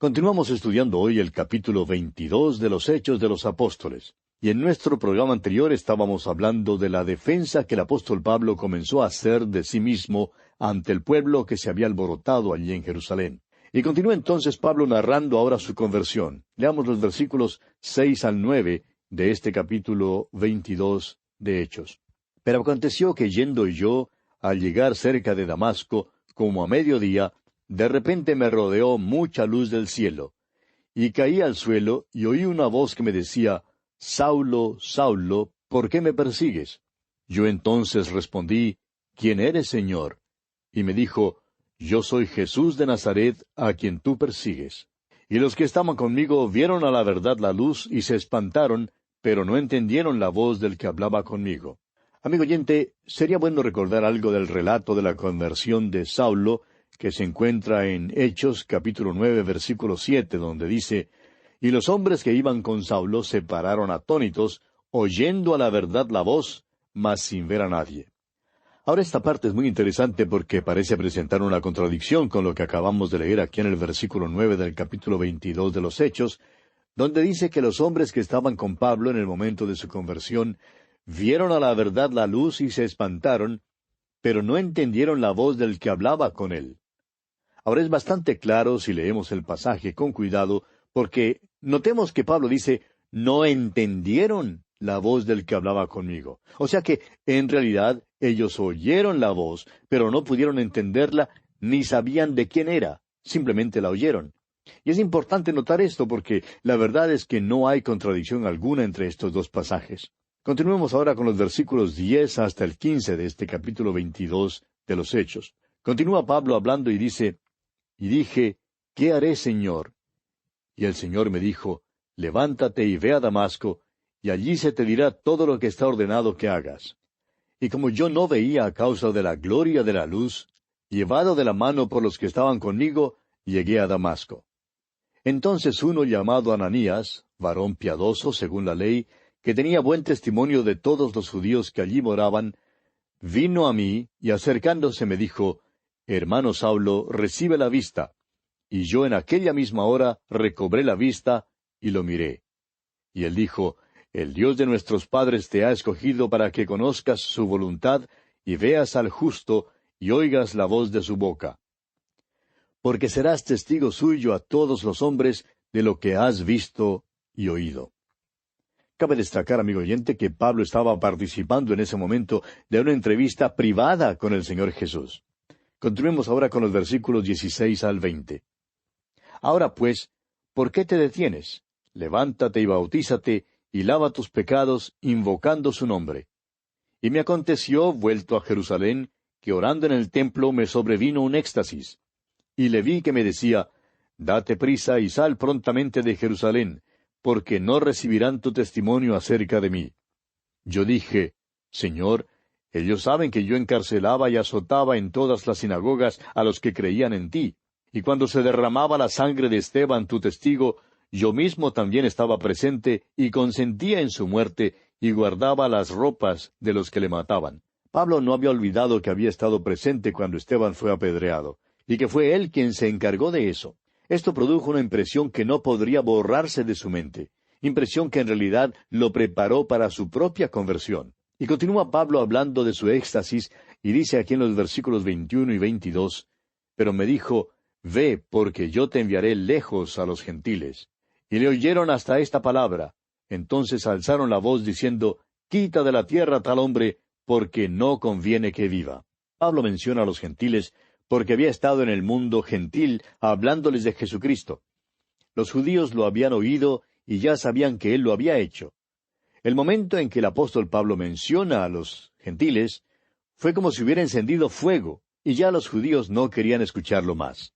Continuamos estudiando hoy el capítulo 22 de los Hechos de los Apóstoles. Y en nuestro programa anterior estábamos hablando de la defensa que el apóstol Pablo comenzó a hacer de sí mismo ante el pueblo que se había alborotado allí en Jerusalén. Y continúa entonces Pablo narrando ahora su conversión. Leamos los versículos 6 al 9 de este capítulo 22 de Hechos. Pero aconteció que yendo yo, al llegar cerca de Damasco, como a mediodía, de repente me rodeó mucha luz del cielo. Y caí al suelo, y oí una voz que me decía, Saulo, Saulo, ¿por qué me persigues? Yo entonces respondí, ¿quién eres, Señor? Y me dijo, Yo soy Jesús de Nazaret, a quien tú persigues. Y los que estaban conmigo vieron a la verdad la luz y se espantaron, pero no entendieron la voz del que hablaba conmigo. Amigo oyente, sería bueno recordar algo del relato de la conversión de Saulo, que se encuentra en Hechos capítulo 9, versículo 7, donde dice, Y los hombres que iban con Saulo se pararon atónitos, oyendo a la verdad la voz, mas sin ver a nadie. Ahora esta parte es muy interesante porque parece presentar una contradicción con lo que acabamos de leer aquí en el versículo 9 del capítulo 22 de los Hechos, donde dice que los hombres que estaban con Pablo en el momento de su conversión vieron a la verdad la luz y se espantaron, pero no entendieron la voz del que hablaba con él. Ahora es bastante claro si leemos el pasaje con cuidado, porque notemos que Pablo dice, no entendieron la voz del que hablaba conmigo. O sea que, en realidad, ellos oyeron la voz, pero no pudieron entenderla, ni sabían de quién era. Simplemente la oyeron. Y es importante notar esto porque la verdad es que no hay contradicción alguna entre estos dos pasajes. Continuemos ahora con los versículos 10 hasta el 15 de este capítulo 22 de los Hechos. Continúa Pablo hablando y dice, Y dije, ¿qué haré, Señor? Y el Señor me dijo, Levántate y ve a Damasco, y allí se te dirá todo lo que está ordenado que hagas. Y como yo no veía a causa de la gloria de la luz, llevado de la mano por los que estaban conmigo, llegué a Damasco. Entonces uno llamado Ananías, varón piadoso según la ley, que tenía buen testimonio de todos los judíos que allí moraban, vino a mí y acercándose me dijo, Hermano Saulo, recibe la vista. Y yo en aquella misma hora recobré la vista y lo miré. Y él dijo, El Dios de nuestros padres te ha escogido para que conozcas su voluntad y veas al justo y oigas la voz de su boca. Porque serás testigo suyo a todos los hombres de lo que has visto y oído. Cabe destacar, amigo oyente, que Pablo estaba participando en ese momento de una entrevista privada con el Señor Jesús. Continuemos ahora con los versículos 16 al 20. Ahora pues, ¿por qué te detienes? Levántate y bautízate, y lava tus pecados, invocando su nombre. Y me aconteció, vuelto a Jerusalén, que orando en el templo me sobrevino un éxtasis. Y le vi que me decía, Date prisa y sal prontamente de Jerusalén, porque no recibirán tu testimonio acerca de mí. Yo dije, Señor, ellos saben que yo encarcelaba y azotaba en todas las sinagogas a los que creían en ti. Y cuando se derramaba la sangre de Esteban, tu testigo, yo mismo también estaba presente y consentía en su muerte y guardaba las ropas de los que le mataban. Pablo no había olvidado que había estado presente cuando Esteban fue apedreado, y que fue él quien se encargó de eso. Esto produjo una impresión que no podría borrarse de su mente, impresión que en realidad lo preparó para su propia conversión. Y continúa Pablo hablando de su éxtasis, y dice aquí en los versículos 21 y 22, Pero me dijo, Ve, porque yo te enviaré lejos a los gentiles. Y le oyeron hasta esta palabra. Entonces alzaron la voz diciendo, Quita de la tierra tal hombre, porque no conviene que viva. Pablo menciona a los gentiles porque había estado en el mundo gentil hablándoles de Jesucristo. Los judíos lo habían oído y ya sabían que él lo había hecho. El momento en que el apóstol Pablo menciona a los gentiles fue como si hubiera encendido fuego, y ya los judíos no querían escucharlo más.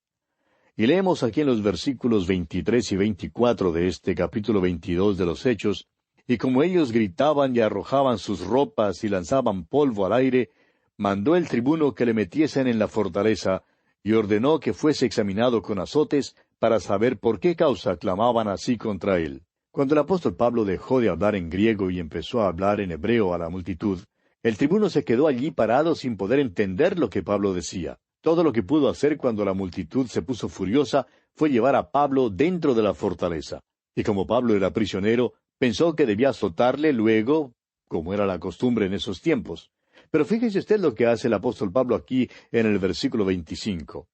Y leemos aquí en los versículos 23 y 24 de este capítulo 22 de los Hechos, y como ellos gritaban y arrojaban sus ropas y lanzaban polvo al aire, mandó el tribuno que le metiesen en la fortaleza, y ordenó que fuese examinado con azotes para saber por qué causa clamaban así contra él. Cuando el apóstol Pablo dejó de hablar en griego y empezó a hablar en hebreo a la multitud, el tribuno se quedó allí parado sin poder entender lo que Pablo decía. Todo lo que pudo hacer cuando la multitud se puso furiosa fue llevar a Pablo dentro de la fortaleza. Y como Pablo era prisionero, pensó que debía azotarle luego, como era la costumbre en esos tiempos. Pero fíjese usted lo que hace el apóstol Pablo aquí en el versículo 25.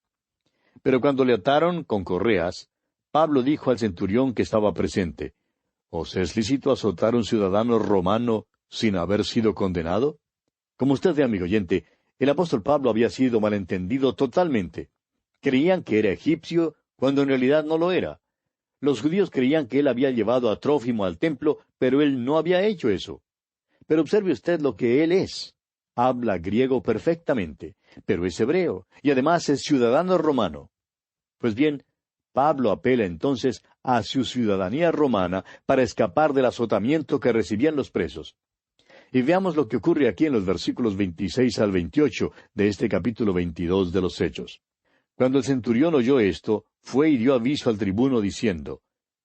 Pero cuando le ataron con correas, Pablo dijo al centurión que estaba presente, ¿os es lícito azotar a un ciudadano romano sin haber sido condenado? Como usted ve, amigo oyente, el apóstol Pablo había sido malentendido totalmente. Creían que era egipcio cuando en realidad no lo era. Los judíos creían que él había llevado a Trófimo al templo, pero él no había hecho eso. Pero observe usted lo que él es. Habla griego perfectamente, pero es hebreo, y además es ciudadano romano. Pues bien, Pablo apela entonces a su ciudadanía romana para escapar del azotamiento que recibían los presos. Y veamos lo que ocurre aquí en los versículos 26 al 28 de este capítulo 22 de los Hechos. Cuando el centurión oyó esto, fue y dio aviso al tribuno diciendo,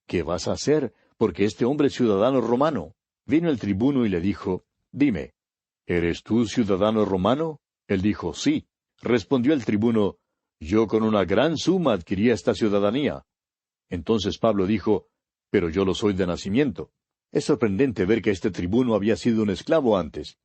¿qué vas a hacer? Porque este hombre es ciudadano romano. Vino el tribuno y le dijo, dime, ¿eres tú ciudadano romano? Él dijo, sí. Respondió el tribuno, yo con una gran suma adquirí esta ciudadanía. Entonces Pablo dijo, pero yo lo soy de nacimiento. Es sorprendente ver que este tribuno había sido un esclavo antes.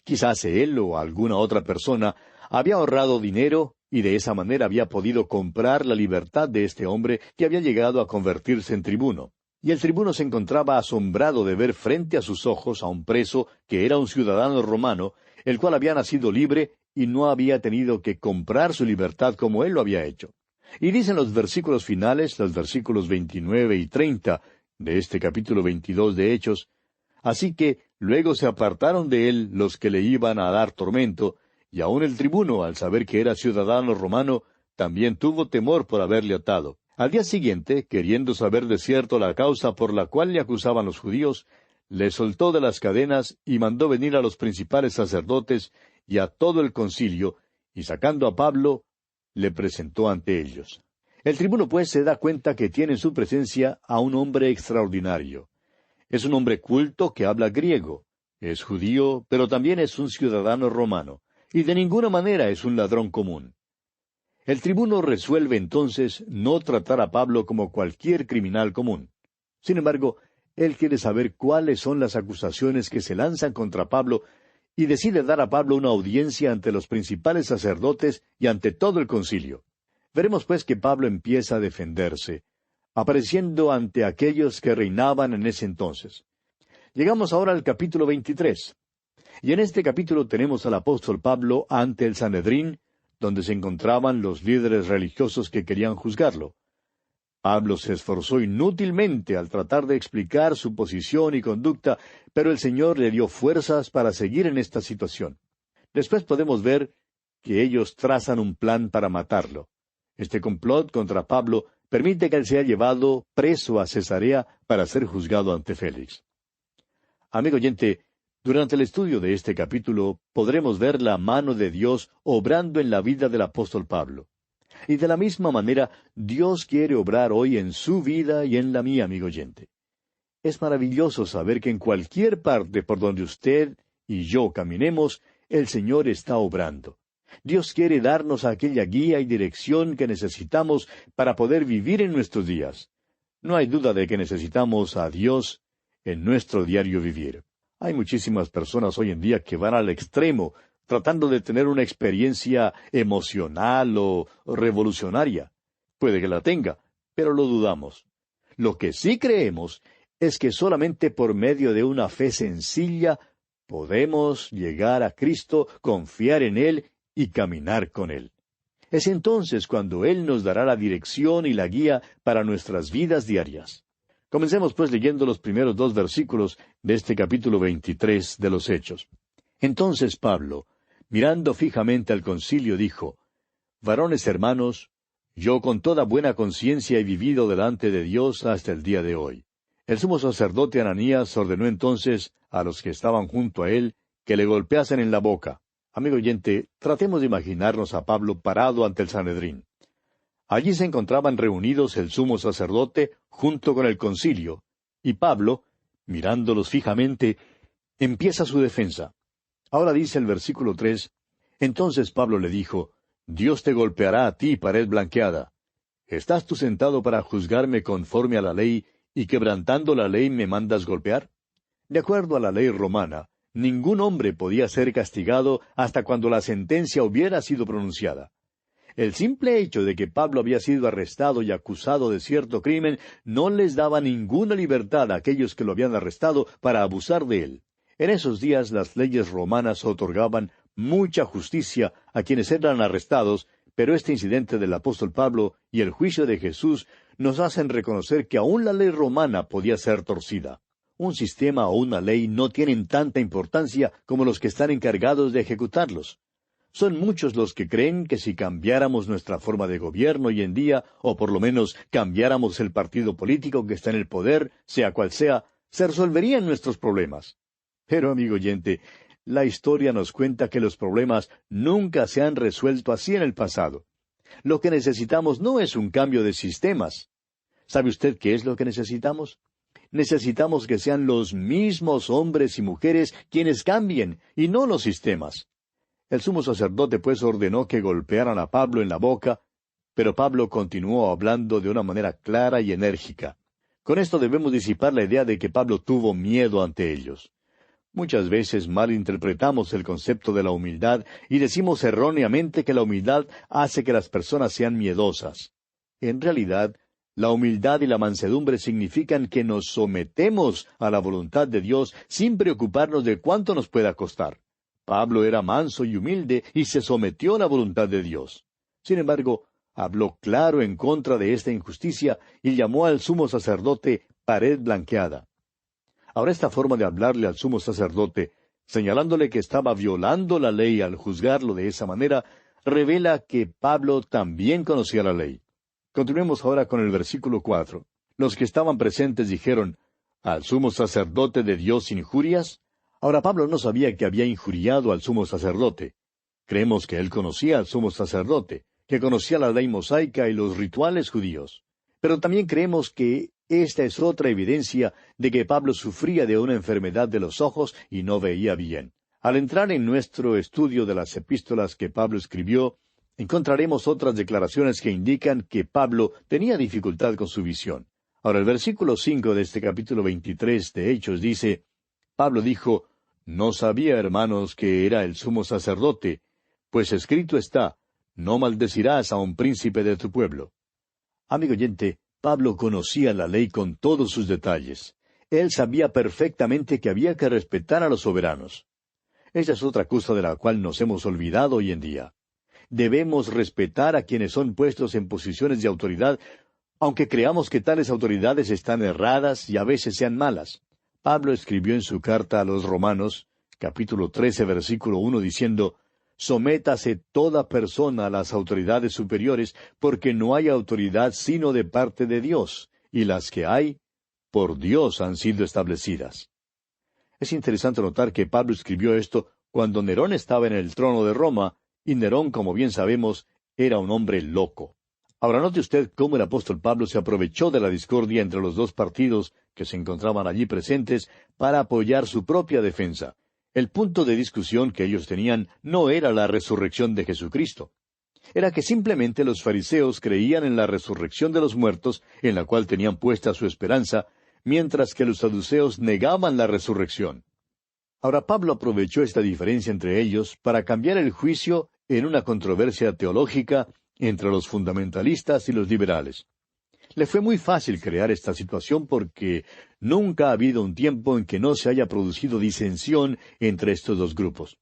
Quizás él o alguna otra persona había ahorrado dinero y de esa manera había podido comprar la libertad de este hombre que había llegado a convertirse en tribuno. Y el tribuno se encontraba asombrado de ver frente a sus ojos a un preso que era un ciudadano romano, el cual había nacido libre y no había tenido que comprar su libertad como él lo había hecho. Y dicen los versículos finales, los versículos 29 y 30 de este capítulo 22 de Hechos, así que luego se apartaron de él los que le iban a dar tormento, y aun el tribuno, al saber que era ciudadano romano, también tuvo temor por haberle atado. Al día siguiente, queriendo saber de cierto la causa por la cual le acusaban los judíos, le soltó de las cadenas y mandó venir a los principales sacerdotes y a todo el concilio, y sacando a Pablo, le presentó ante ellos. El tribuno, pues, se da cuenta que tiene en su presencia a un hombre extraordinario. Es un hombre culto que habla griego. Es judío, pero también es un ciudadano romano. Y de ninguna manera es un ladrón común. El tribuno resuelve entonces no tratar a Pablo como cualquier criminal común. Sin embargo, él quiere saber cuáles son las acusaciones que se lanzan contra Pablo y decide dar a Pablo una audiencia ante los principales sacerdotes y ante todo el concilio. Veremos pues que Pablo empieza a defenderse, apareciendo ante aquellos que reinaban en ese entonces. Llegamos ahora al capítulo 23. Y en este capítulo tenemos al apóstol Pablo ante el Sanedrín, donde se encontraban los líderes religiosos que querían juzgarlo. Pablo se esforzó inútilmente al tratar de explicar su posición y conducta, pero el Señor le dio fuerzas para seguir en esta situación. Después podemos ver que ellos trazan un plan para matarlo. Este complot contra Pablo permite que él sea llevado preso a Cesarea para ser juzgado ante Félix. Amigo oyente, durante el estudio de este capítulo podremos ver la mano de Dios obrando en la vida del apóstol Pablo. Y de la misma manera, Dios quiere obrar hoy en su vida y en la mía, amigo oyente. Es maravilloso saber que en cualquier parte por donde usted y yo caminemos, el Señor está obrando. Dios quiere darnos aquella guía y dirección que necesitamos para poder vivir en nuestros días. No hay duda de que necesitamos a Dios en nuestro diario vivir. Hay muchísimas personas hoy en día que van al extremo, tratando de tener una experiencia emocional o revolucionaria. Puede que la tenga, pero lo dudamos. Lo que sí creemos es que solamente por medio de una fe sencilla podemos llegar a Cristo, confiar en Él y caminar con Él. Es entonces cuando Él nos dará la dirección y la guía para nuestras vidas diarias. Comencemos pues leyendo los primeros 2 versículos de este capítulo 23 de los Hechos. Entonces Pablo, mirando fijamente al concilio, dijo, «Varones hermanos, yo con toda buena conciencia he vivido delante de Dios hasta el día de hoy». El sumo sacerdote Ananías ordenó entonces a los que estaban junto a él que le golpeasen en la boca. Amigo oyente, tratemos de imaginarnos a Pablo parado ante el Sanedrín. Allí se encontraban reunidos el sumo sacerdote junto con el concilio, y Pablo, mirándolos fijamente, empieza su defensa. Ahora dice el versículo 3, entonces Pablo le dijo, «Dios te golpeará a ti, pared blanqueada». ¿Estás tú sentado para juzgarme conforme a la ley, y quebrantando la ley me mandas golpear? De acuerdo a la ley romana, ningún hombre podía ser castigado hasta cuando la sentencia hubiera sido pronunciada. El simple hecho de que Pablo había sido arrestado y acusado de cierto crimen no les daba ninguna libertad a aquellos que lo habían arrestado para abusar de él. En esos días las leyes romanas otorgaban mucha justicia a quienes eran arrestados, pero este incidente del apóstol Pablo y el juicio de Jesús nos hacen reconocer que aún la ley romana podía ser torcida. Un sistema o una ley no tienen tanta importancia como los que están encargados de ejecutarlos. Son muchos los que creen que si cambiáramos nuestra forma de gobierno hoy en día, o por lo menos cambiáramos el partido político que está en el poder, sea cual sea, se resolverían nuestros problemas. Pero, amigo oyente, la historia nos cuenta que los problemas nunca se han resuelto así en el pasado. Lo que necesitamos no es un cambio de sistemas. ¿Sabe usted qué es lo que necesitamos? Necesitamos que sean los mismos hombres y mujeres quienes cambien, y no los sistemas. El sumo sacerdote pues ordenó que golpearan a Pablo en la boca, pero Pablo continuó hablando de una manera clara y enérgica. Con esto debemos disipar la idea de que Pablo tuvo miedo ante ellos. Muchas veces malinterpretamos el concepto de la humildad y decimos erróneamente que la humildad hace que las personas sean miedosas. En realidad, la humildad y la mansedumbre significan que nos sometemos a la voluntad de Dios sin preocuparnos de cuánto nos pueda costar. Pablo era manso y humilde y se sometió a la voluntad de Dios. Sin embargo, habló claro en contra de esta injusticia y llamó al sumo sacerdote pared blanqueada. Ahora esta forma de hablarle al sumo sacerdote, señalándole que estaba violando la ley al juzgarlo de esa manera, revela que Pablo también conocía la ley. Continuemos ahora con el versículo 4. Los que estaban presentes dijeron, ¿al sumo sacerdote de Dios injurias? Ahora Pablo no sabía que había injuriado al sumo sacerdote. Creemos que él conocía al sumo sacerdote, que conocía la ley mosaica y los rituales judíos. Pero también creemos que esta es otra evidencia de que Pablo sufría de una enfermedad de los ojos y no veía bien. Al entrar en nuestro estudio de las epístolas que Pablo escribió, encontraremos otras declaraciones que indican que Pablo tenía dificultad con su visión. Ahora el versículo 5 de este capítulo 23 de Hechos dice, Pablo dijo, «No sabía, hermanos, que era el sumo sacerdote, pues escrito está, no maldecirás a un príncipe de tu pueblo». Amigo oyente, Pablo conocía la ley con todos sus detalles. Él sabía perfectamente que había que respetar a los soberanos. Esa es otra cosa de la cual nos hemos olvidado hoy en día. Debemos respetar a quienes son puestos en posiciones de autoridad, aunque creamos que tales autoridades están erradas y a veces sean malas. Pablo escribió en su carta a los Romanos, capítulo 13, versículo 1, diciendo, «Sométase toda persona a las autoridades superiores, porque no hay autoridad sino de parte de Dios, y las que hay, por Dios han sido establecidas». Es interesante notar que Pablo escribió esto cuando Nerón estaba en el trono de Roma, y Nerón, como bien sabemos, era un hombre loco. Ahora note usted cómo el apóstol Pablo se aprovechó de la discordia entre los dos partidos que se encontraban allí presentes para apoyar su propia defensa. El punto de discusión que ellos tenían no era la resurrección de Jesucristo. Era que simplemente los fariseos creían en la resurrección de los muertos, en la cual tenían puesta su esperanza, mientras que los saduceos negaban la resurrección. Ahora Pablo aprovechó esta diferencia entre ellos para cambiar el juicio en una controversia teológica entre los fundamentalistas y los liberales. Le fue muy fácil crear esta situación porque nunca ha habido un tiempo en que no se haya producido disensión entre estos dos grupos.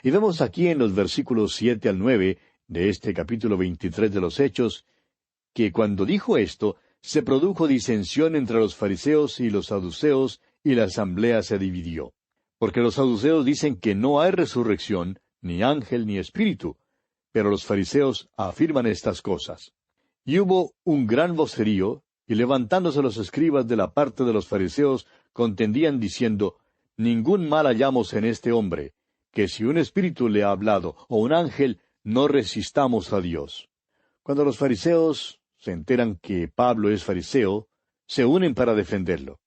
Y vemos aquí en los versículos 7 al 9 de este capítulo 23 de los Hechos, que cuando dijo esto, se produjo disensión entre los fariseos y los saduceos, y la asamblea se dividió. Porque los saduceos dicen que no hay resurrección, ni ángel ni espíritu, pero los fariseos afirman estas cosas. Y hubo un gran vocerío, y levantándose los escribas de la parte de los fariseos, contendían diciendo, «Ningún mal hallamos en este hombre, que si un espíritu le ha hablado, o un ángel, no resistamos a Dios». Cuando los fariseos se enteran que Pablo es fariseo, se unen para defenderlo.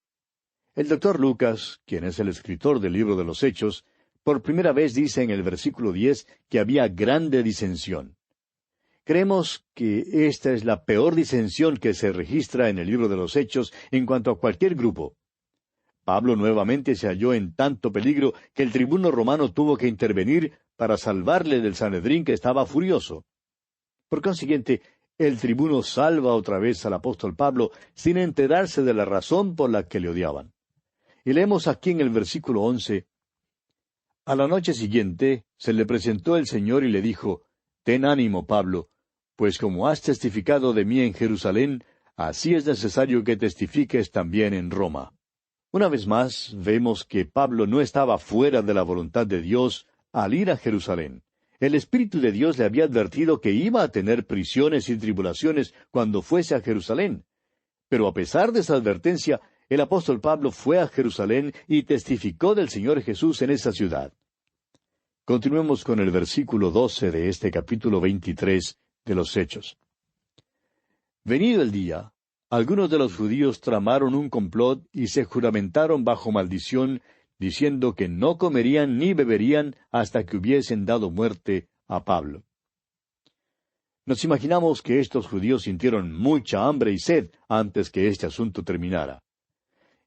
El doctor Lucas, quien es el escritor del libro de los Hechos, por primera vez dice en el versículo 10 que había grande disensión. Creemos que esta es la peor disensión que se registra en el libro de los Hechos en cuanto a cualquier grupo. Pablo nuevamente se halló en tanto peligro que el tribuno romano tuvo que intervenir para salvarle del Sanedrín, que estaba furioso. Por consiguiente, el tribuno salva otra vez al apóstol Pablo sin enterarse de la razón por la que le odiaban. Y leemos aquí en el versículo 11: A la noche siguiente se le presentó el Señor y le dijo: Ten ánimo, Pablo, pues como has testificado de mí en Jerusalén, así es necesario que testifiques también en Roma. Una vez más, vemos que Pablo no estaba fuera de la voluntad de Dios al ir a Jerusalén. El Espíritu de Dios le había advertido que iba a tener prisiones y tribulaciones cuando fuese a Jerusalén. Pero a pesar de esa advertencia, el apóstol Pablo fue a Jerusalén y testificó del Señor Jesús en esa ciudad. Continuemos con el versículo 12 de este capítulo 23 de los Hechos. Venido el día, algunos de los judíos tramaron un complot y se juramentaron bajo maldición, diciendo que no comerían ni beberían hasta que hubiesen dado muerte a Pablo. Nos imaginamos que estos judíos sintieron mucha hambre y sed antes que este asunto terminara.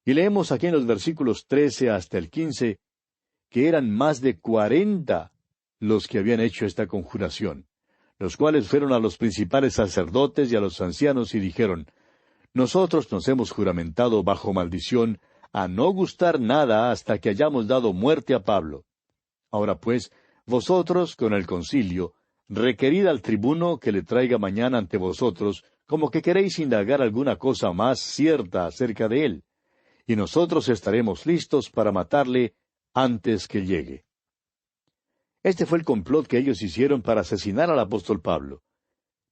Y leemos aquí en los versículos 13 hasta el 15, que eran más de 40 los que habían hecho esta conjuración, los cuales fueron a los principales sacerdotes y a los ancianos y dijeron: Nosotros nos hemos juramentado bajo maldición a no gustar nada hasta que hayamos dado muerte a Pablo. Ahora pues, vosotros, con el concilio, requerid al tribuno que le traiga mañana ante vosotros, como que queréis indagar alguna cosa más cierta acerca de él, y nosotros estaremos listos para matarle antes que llegue. Este fue el complot que ellos hicieron para asesinar al apóstol Pablo.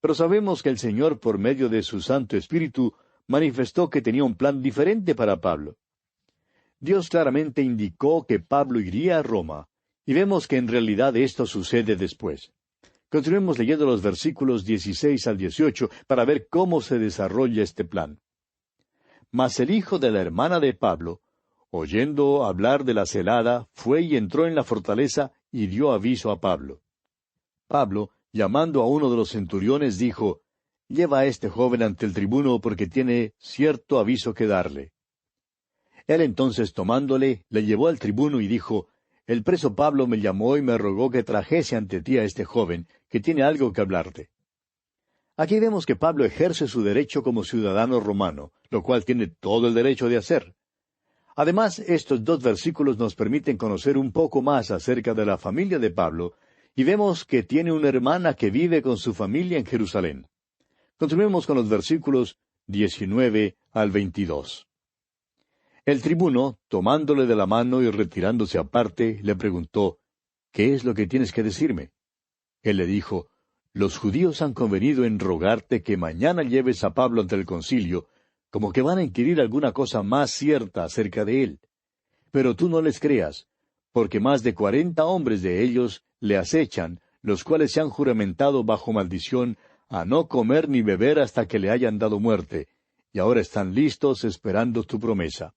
Pero sabemos que el Señor, por medio de su Santo Espíritu, manifestó que tenía un plan diferente para Pablo. Dios claramente indicó que Pablo iría a Roma, y vemos que en realidad esto sucede después. Continuemos leyendo los versículos 16 al 18 para ver cómo se desarrolla este plan. Mas el hijo de la hermana de Pablo, oyendo hablar de la celada, fue y entró en la fortaleza y dio aviso a Pablo. Pablo, llamando a uno de los centuriones, dijo: Lleva a este joven ante el tribuno porque tiene cierto aviso que darle. Él entonces, tomándole, le llevó al tribuno y dijo: El preso Pablo me llamó y me rogó que trajese ante ti a este joven, que tiene algo que hablarte. Aquí vemos que Pablo ejerce su derecho como ciudadano romano, lo cual tiene todo el derecho de hacer. Además, estos dos versículos nos permiten conocer un poco más acerca de la familia de Pablo, y vemos que tiene una hermana que vive con su familia en Jerusalén. Continuemos con los versículos 19 al 22. El tribuno, tomándole de la mano y retirándose aparte, le preguntó: ¿Qué es lo que tienes que decirme? Él le dijo: Los judíos han convenido en rogarte que mañana lleves a Pablo ante el concilio, como que van a inquirir alguna cosa más cierta acerca de él. Pero tú no les creas, porque más de 40 hombres de ellos le acechan, los cuales se han juramentado bajo maldición a no comer ni beber hasta que le hayan dado muerte, y ahora están listos esperando tu promesa.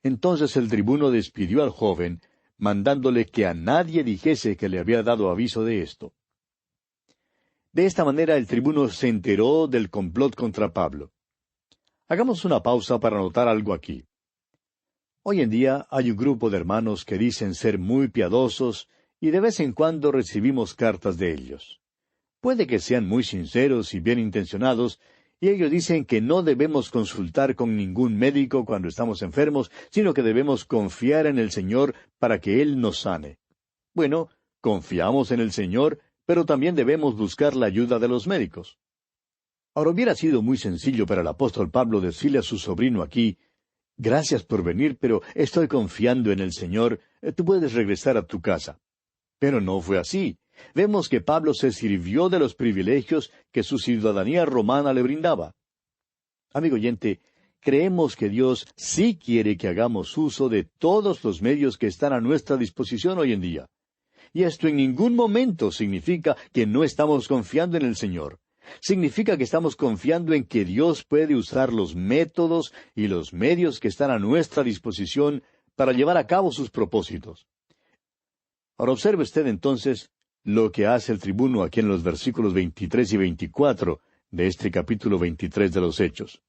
Entonces el tribuno despidió al joven, mandándole que a nadie dijese que le había dado aviso de esto. De esta manera el tribuno se enteró del complot contra Pablo. Hagamos una pausa para notar algo aquí. Hoy en día hay un grupo de hermanos que dicen ser muy piadosos y de vez en cuando recibimos cartas de ellos. Puede que sean muy sinceros y bien intencionados, y ellos dicen que no debemos consultar con ningún médico cuando estamos enfermos, sino que debemos confiar en el Señor para que Él nos sane. Bueno, confiamos en el Señor, pero también debemos buscar la ayuda de los médicos. Ahora hubiera sido muy sencillo para el apóstol Pablo decirle a su sobrino aquí: Gracias por venir, pero estoy confiando en el Señor, tú puedes regresar a tu casa. Pero no fue así. Vemos que Pablo se sirvió de los privilegios que su ciudadanía romana le brindaba. Amigo oyente, creemos que Dios sí quiere que hagamos uso de todos los medios que están a nuestra disposición hoy en día. Y esto en ningún momento significa que no estamos confiando en el Señor. Significa que estamos confiando en que Dios puede usar los métodos y los medios que están a nuestra disposición para llevar a cabo sus propósitos. Ahora observe usted entonces lo que hace el tribuno aquí en los versículos 23 y 24 de este capítulo 23 de los Hechos.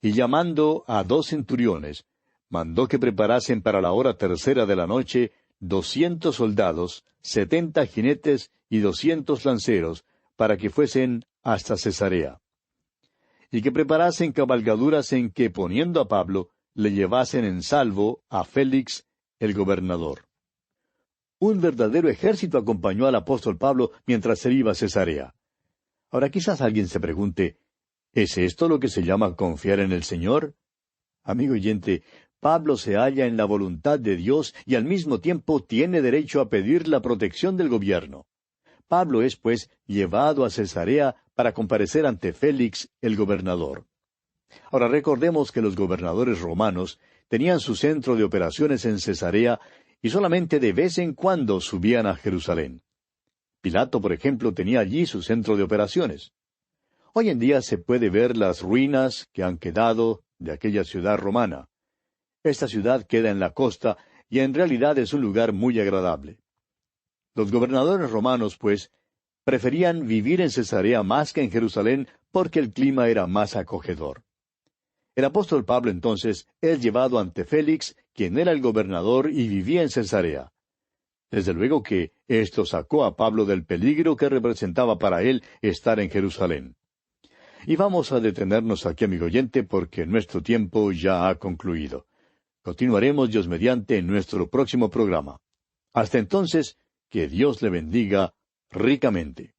Y llamando a 2 centuriones, mandó que preparasen para la hora tercera de la noche 200 soldados, 70 jinetes y 200 lanceros, para que fuesen hasta Cesarea. Y que preparasen cabalgaduras en que, poniendo a Pablo, le llevasen en salvo a Félix, el gobernador. Un verdadero ejército acompañó al apóstol Pablo mientras él iba a Cesarea. Ahora quizás alguien se pregunte, ¿es esto lo que se llama confiar en el Señor? Amigo oyente, Pablo se halla en la voluntad de Dios y al mismo tiempo tiene derecho a pedir la protección del gobierno. Pablo es, pues, llevado a Cesarea para comparecer ante Félix, el gobernador. Ahora recordemos que los gobernadores romanos tenían su centro de operaciones en Cesarea y solamente de vez en cuando subían a Jerusalén. Pilato, por ejemplo, tenía allí su centro de operaciones. Hoy en día se puede ver las ruinas que han quedado de aquella ciudad romana. Esta ciudad queda en la costa y en realidad es un lugar muy agradable. Los gobernadores romanos, pues, preferían vivir en Cesarea más que en Jerusalén porque el clima era más acogedor. El apóstol Pablo entonces es llevado ante Félix, quien era el gobernador y vivía en Cesarea. Desde luego que esto sacó a Pablo del peligro que representaba para él estar en Jerusalén. Y vamos a detenernos aquí, amigo oyente, porque nuestro tiempo ya ha concluido. Continuaremos, Dios mediante, en nuestro próximo programa. Hasta entonces, que Dios le bendiga ricamente.